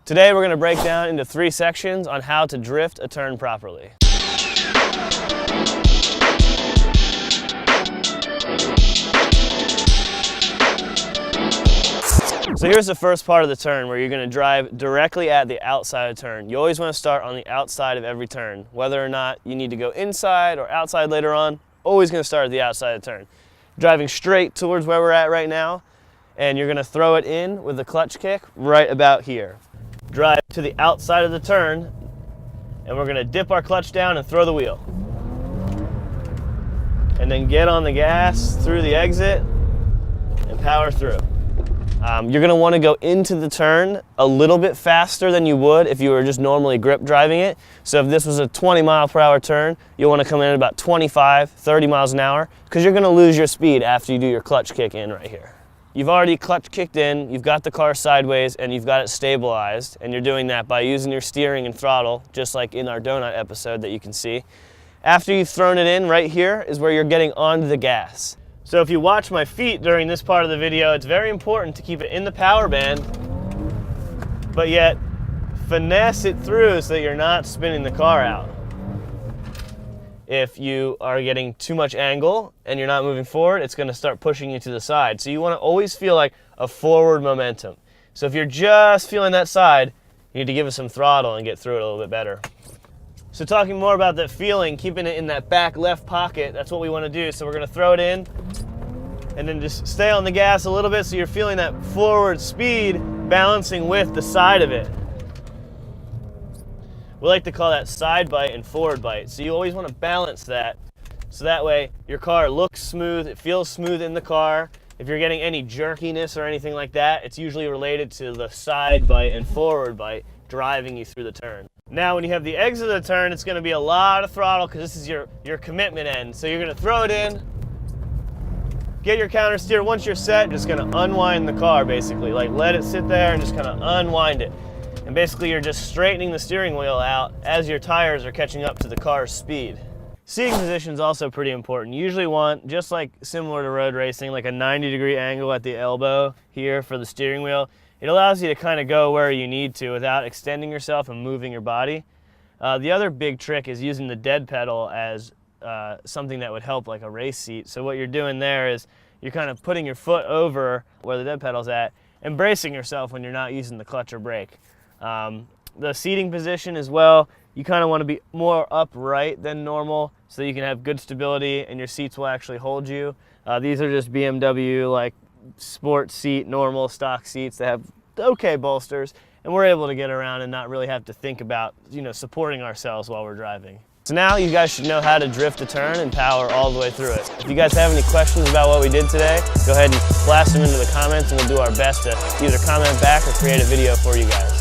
Today we're going to break down into 3 sections on how to drift a turn properly. So here's the first part of the turn where you're going to drive directly at the outside of the turn. You always want to start on the outside of every turn. Whether or not you need to go inside or outside later on, always going to start at the outside of the turn. Driving straight towards where we're at right now, and you're going to throw it in with the clutch kick right about here. Drive to the outside of the turn, and we're going to dip our clutch down and throw the wheel. And then get on the gas through the exit and power through. You're going to want to go into the turn a little bit faster than you would if you were just normally grip driving it. So if this was a 20-mile-per-hour turn, you'll want to come in at about 25, 30 miles an hour because you're going to lose your speed after you do your clutch kick in right here. You've already clutch kicked in, you've got the car sideways, and you've got it stabilized, and you're doing that by using your steering and throttle, just like in our donut episode that you can see. After you've thrown it in, right here is where you're getting onto the gas. So if you watch my feet during this part of the video, it's very important to keep it in the power band, but yet finesse it through so that you're not spinning the car out. If you are getting too much angle and you're not moving forward, it's going to start pushing you to the side. So you want to always feel like a forward momentum. So if you're just feeling that side, you need to give it some throttle and get through it a little bit better. So talking more about that feeling, keeping it in that back left pocket, that's what we want to do. So we're going to throw it in and then just stay on the gas a little bit so you're feeling that forward speed balancing with the side of it. We like to call that side bite and forward bite. So you always want to balance that. So that way your car looks smooth, it feels smooth in the car. If you're getting any jerkiness or anything like that, it's usually related to the side bite and forward bite driving you through the turn. Now when you have the exit of the turn, it's going to be a lot of throttle because this is your commitment end. So you're going to throw it in, get your counter steer. Once you're set, just going to unwind the car basically. Like let it sit there and just kind of unwind it. And basically you're just straightening the steering wheel out as your tires are catching up to the car's speed. Seating position is also pretty important. You usually want, just like similar to road racing, like a 90-degree angle at the elbow here for the steering wheel. It allows you to kind of go where you need to without extending yourself and moving your body. The other big trick is using the dead pedal as something that would help like a race seat. So what you're doing there is you're kind of putting your foot over where the dead pedal's at and bracing yourself when you're not using the clutch or brake. The seating position as well, you kind of want to be more upright than normal so you can have good stability and your seats will actually hold you. These are just BMW like sport seat, normal stock seats that have okay bolsters, and we're able to get around and not really have to think about, supporting ourselves while we're driving. So now you guys should know how to drift a turn and power all the way through it. If you guys have any questions about what we did today, go ahead and blast them into the comments and we'll do our best to either comment back or create a video for you guys.